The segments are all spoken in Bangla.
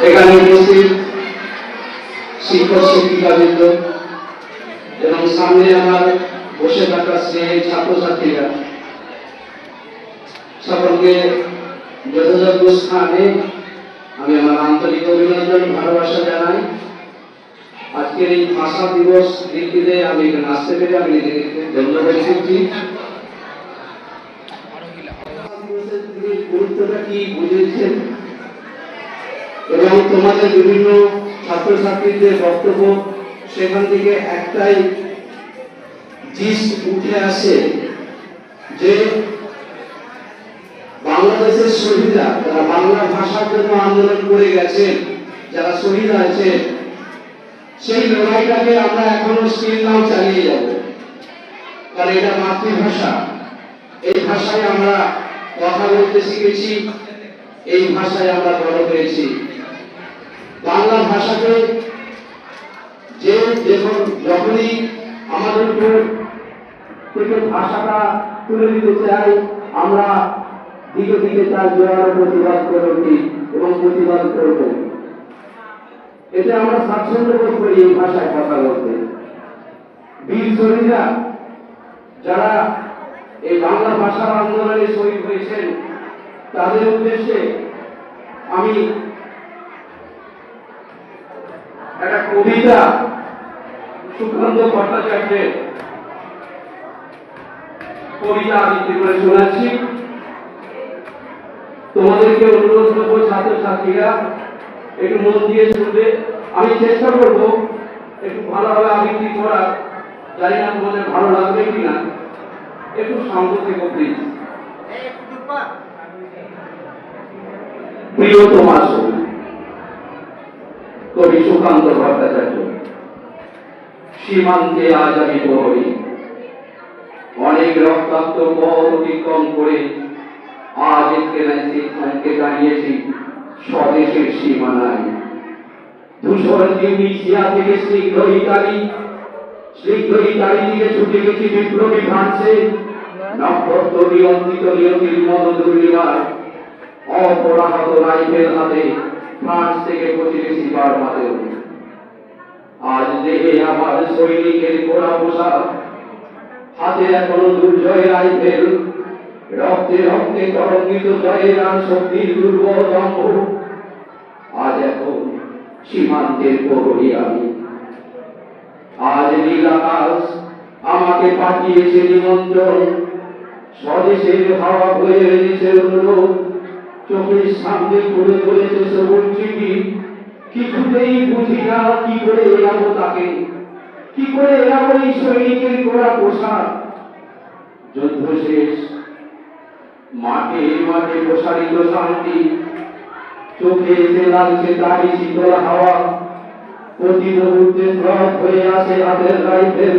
এখানে উপস্থিত শিক্ষক শিক্ষিকাবৃন্দ এবং সামনে আমার বসে থাকা স্নেহের ছাত্রছাত্রীরা, সকলকে যথাযথ স্থানে আমি আমার আন্তরিক অভিনন্দন ভালোবাসা জানাই। আজকের এই ভাষা দিবস দিল্লিতে আমি এখানে আসতে পেরে আমি নিজেকে ধন্যবাদ করছি। গুরুত্বটা কি বুঝেছেন এবং তোমাদের বিভিন্ন ছাত্রছাত্রীদের বক্তব্য, সেখান থেকে একটাই জিনিস উঠে আসে যে বাংলাদেশের শহীদরা যারা বাংলা ভাষার জন্য আন্দোলন করে গেছেন, যারা শহীদ আছে, সেই লড়াইটাকে আমরা এখনো স্টিল নাও চালিয়ে যাব। কারণ এটা মাতৃভাষা, এই ভাষায় আমরা কথা বলতে শিখেছি, এই ভাষায় আমরা বড় হয়েছি। বাংলা ভাষাকে যে যখনই আমাদের উপর থেকে ভাষাটা তুলে দিতে চাই, আমরা দিকে দিকে তার জোয়ার প্রতিবাদ করি এবং প্রতিবাদ করব। এতে আমরা স্বাচ্ছন্দ্য বোধ করি এই ভাষায় কথা বলতে। বীর শহীদরা যারা এই বাংলা ভাষার আন্দোলনে শহীদ হয়েছেন, তাদের উদ্দেশ্যে আমি একটা কবিতা সুকান্ত ভট্টাচার্যের কবিতা আবৃত্তি করে শোনাচ্ছি। তোমাদেরকে অনুরোধ করবো ছাত্রছাত্রীরা একটু মন দিয়ে শুনবে। আমি চেষ্টা করবো একটু ভালোভাবে আবৃত্তি করার, জানি না তোমাদের ভালো লাগবে কিনা, একটু শান্ত থেকে প্লিজ। প্রিয় তোমার কবি সুকান্ত ভট্টাচার্য। সীমান্তে আজ আমি প্রহরী, অনেক রক্তাক্ত পথ অতিক্রম করে আজ এখানে দাঁড়িয়েছি স্বদেশের সীমানায়। ধূসর টিউনিসিয়া থেকে স্নিগ্ধ ইতালি দিকে ছুটে গেছি বিপ্লবী ফ্রান্সে। নক্ষত্র নিয়ন্ত্রিত নিয়তির মতো দুর্নিবার অপরাহত রাইফেল হাতে ফ্রান্স থেকে পৌঁছে গেছি বার্মাতেও। আজ দেহে আমার সৈনিকের গোড়া পোশাক, হাতে এখনো দুর্জয় রাইফেল, রক্তে রক্তে তরঙ্গিত জয়ের আর শক্তির দুর্বল দম্ভ। আজ এখন সীমান্তের প্রহরী আমি। আজ নীল আকাশ আমাকে পাঠিয়েছে নিমন্ত্রণ, স্বদেশের হাওয়া বয়ে এনেছে অনুরোধ। চোখের সামনে করে চলেছে সবুজ চিঠি, কিছুতেই বুঝি না কি করে এড়াবো তাকে, কি করে এড়াবো এই সৈনিকের গোড়া পোশাক। যুদ্ধ শেষ, মাঠে মাঠে প্রসারিত শান্তি, চোখে এসে লাগছে তারই শীতল হাওয়া। প্রতি মুহূর্তে স্রব হয়ে আসে হাতের রাইফেল,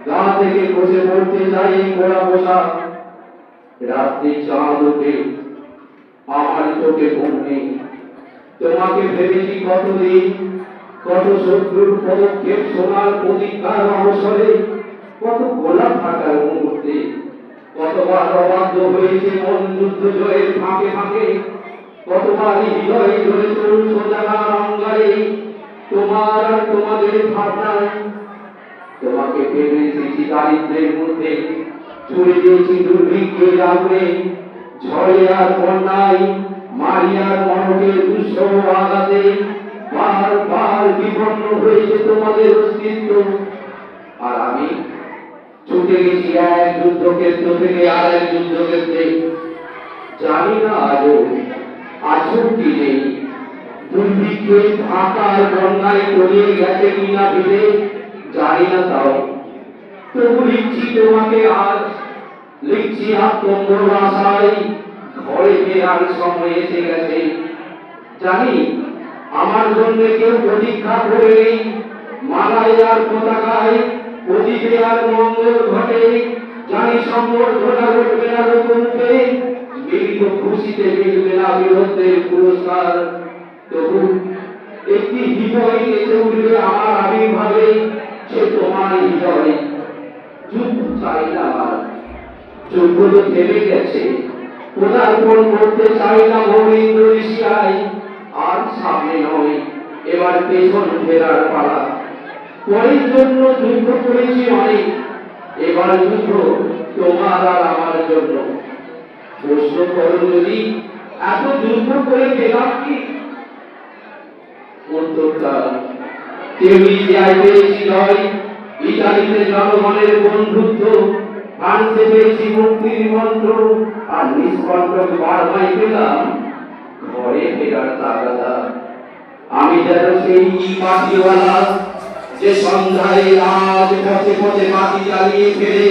গা থেকে বসে পড়তে চাই এই গোড়া পোশাক। রাত্রি চাঁদ ওঠে, আমার চোখে ঘুম নেই। তোমাকে ভেবেছি কতদিন, কত শত্রুর পদক্ষেপ সোনার প্রতিজ্ঞার অবসরে, কত গোলাপ ফাটার মুহূর্তে, কতবার অবাধ্য হয়েছে মন যুদ্ধ জয়ের ফাঁকে ফাঁকে, কতবার হৃদয়ে ধরে চলুন সোজাগার অঙ্গারে তোমার আর তোমাদের ভাবনায়। তোমাকে ভেবেছি দারিদ্রের মধ্যে, ছুড়ে দিয়েছি দুর্ভিক্ষের আগুনে, ঝড়ে আর বন্যায়, মারিয়ার মনকের দুঃসহ আঘাতে বারবার বিপন্ন হয়েছে তোমাদের অস্তিত্ব। আর আমি ছুটে গেছি এক যুদ্ধক্ষেত্র থেকে আর এক যুদ্ধক্ষেত্রে। জানি না আজও আছো কি নেই, দুর্ভিক্ষে ঢাকার বন্যায় তলিয়ে গেছে কিনা ভিড়ে, জানি না তাও। তবু লিখছি তোমাকে আজ, লিখছি আত্মম্বর আশায়, ঘরে ফেরার সময় এসে গেছে। জানি আমার জন্য কেউ প্রতীক্ষা করে নেই, মালায় আর পতাকায় প্রদীপে আর মঙ্গল ঘটে। জানি সম্বর্ধনা ঘটবে না লোকমুখে, মিলিত খুশিতে মিলবে না বীরত্বের পুরস্কার। তবু একটি হৃদয় এসে উঠবে আমার আবির্ভাবে, সে তোমার হৃদয়। যুদ্ধ চাই না আমার, যুদ্ধ তো থেমে গেছে। পদার্পণ করতে চাই না ভূমি ইন্দোনেশিয়ায়, আর সামনে নয়, এবার পেছন ফেরার পালা। পরের জন্য যুদ্ধ করেছি অনেক, এবার যুদ্ধ তোমার আর আমার জন্য। প্রশ্ন করো যদি এত যুদ্ধ করে পেলাম কি? উত্তরটা কেউই দেয় পেয়েছি নয়, ইতালিতে জনগণের বন্ধুত্ব, ফ্রান্সে পেয়েছি মুক্তির মন্ত্র, আর নিষ্কণ্টক বার্মায় পেলাম ঘরে ফেরার তাগাদা। আমি যেন সেই পাটিওয়ালা যে সন্ধ্যায় রাত পথে পথে মাটি জ্বালিয়ে ফেলে,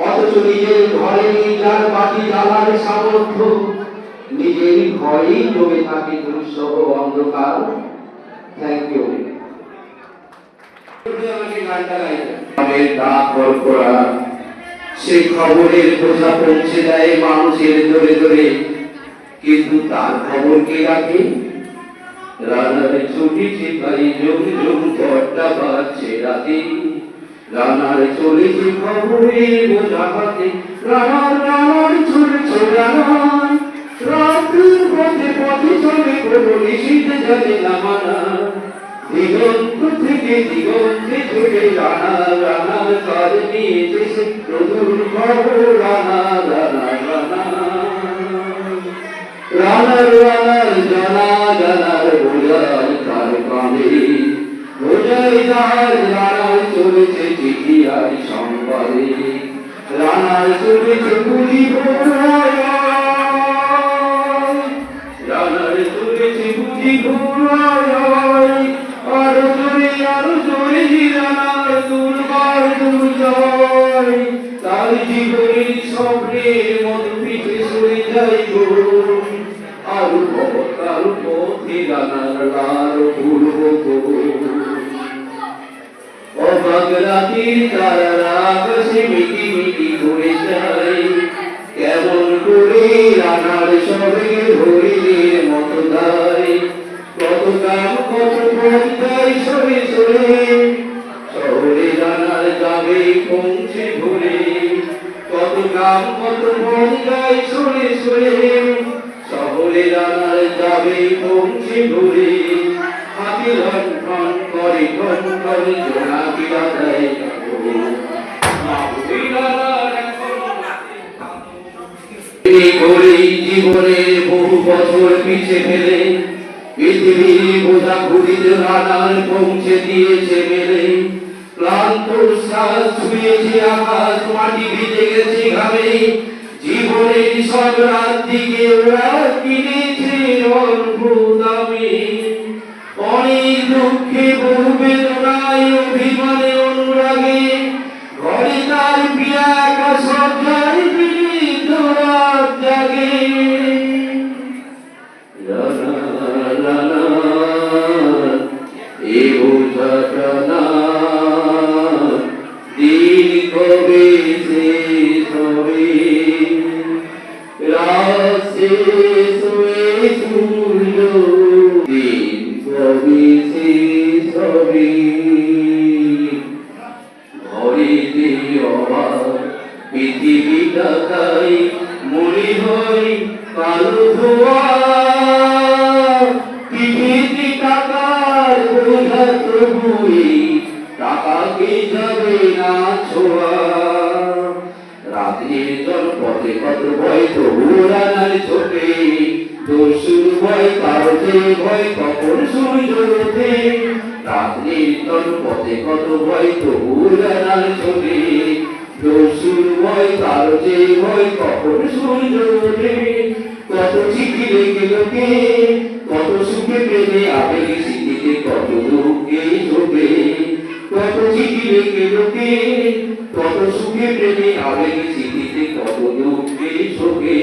অথচ নিজের ঘরে যার মাটি জ্বালার সামর্থ্য, নিজের ঘরেই জমে থাকে দুঃসহ অন্ধকার। Thank you. সে খবরের বোঝা পৌঁছে দেয় মানুষের দরে দরে, কিন্তু তার খবর কে রাখে? রানার ছুটি চিপাই যোগ যোগ ঘরটা বাজছে রাতে, রানার চলেছে খবরের বোঝা হাতে, রানার চলেছে রানার, রাত্রির পথে পথে চলে কোনো নিষিদ্ধ জানে না মানা, দিগন্ত থেকে দিগন্তে ছুটে রানার কাজ নিয়েছে সে প্রচুর খবর, রানার জানার বোঝার তার কাঁধে, বোঝাই তার রানার চলেছে চিঠি আর সংবাদে, রানার চলেছে বুঝি ভোরায়, রানার চলেছে বুঝি ভোরায়, আরো জোরে রানার দুর্বার দুর্জয়, তার জীবনের স্বপ্নের মতো পিঠে সরে যাইব, আরো পথে রানার লাল পূর্ব অবাক রাতির তারারা আকাশে মিটি মিটি ঘুরে যায়, কেমন করে রানার সবে হরিণের মতো দায়, কত কাম কত পথ সরে সরে, শহরে রানার যাবে পৌঁছে ভরে, কত কাম কত পথ যায় সরে সরে, শহরে রানার যাবে পৌঁছে ভরে, হাতে লণ্ঠন করে ঘন করে জোনাকি রাতায় করে জীবনে বহু বছর পিছে ফেলে, পৃথিবীর বোঝা ঘুরিত রানার পৌঁছে দিয়েছে মেলে, ক্লান্ত শ্বাস ছুঁয়েছে আকাশ, মাটি ভিজে গেছে ঘামে, জীবনের সব রাত্রিকে ওরা কিনেছে অল্প দামে, অনেক দুঃখে বহু বেদনায় অভিমানে অনুরাগে, ঘরে তার পিয়া একা সজ্জায় বিনীত রাত জাগে, রানা এ বোঝাটা না দিন কবে শেষ হবে, রাত শেষ হয়ে সূর্য দিন কবে শেষ হবে, ঘরেতে অবাক পৃথিবীটা তাই মনে হয় কালো ধোয়া, পিঠেতে টাকার বোঝা তবুই টাকাকে যাবে না ছোঁয়া, রাতের জল পথে কত ভয় তবু রানার ছোটে, দস্যুর ভয় কারোতে ভয় কখন সূর্য ওঠে, রাতের জল পথে কত ভয় তবু রানার ছোটে, দস্যুর ভয় কারোতে ভয় কখন সূর্য ওঠে, কত চিঠি লেগে লোকে কত সুখে পেলে আবেগ স্মৃতিতে কত দুঃখে ঢোকে, কত চিঠি লেগে লোকে কত সুখে পেলে আবেগ স্মৃতিতে কত দুঃখে ঢোকে,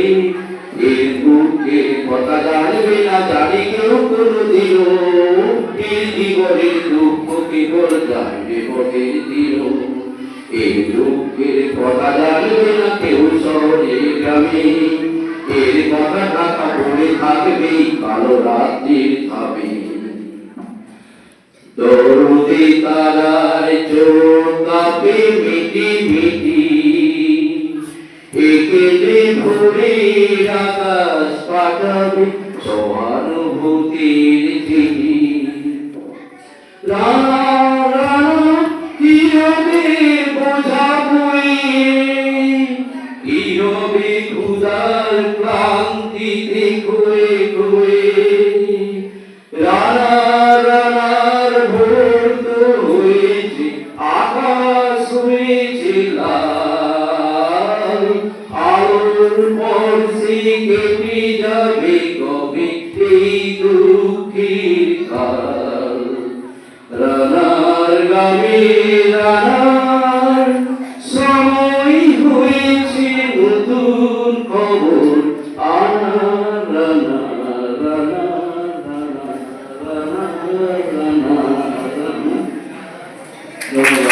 এর দুঃখের কথা জানবে না জানি কেউ কোনদিনও, এর জীবনের দুঃখ কেবল জানবে পথের দিন, এই দুঃখের কথা জানবে না কেউ শহরে গ্রামে, এর কথা ঢাকা পড়ে থাকবে কালো রাত্রির ধাবে, দরদে তারার চোখ কাঁপে মিটি মিটি, একে যে ভোরের আকাশ পাঠাবে সহানুভূতি। ধন্যবাদ।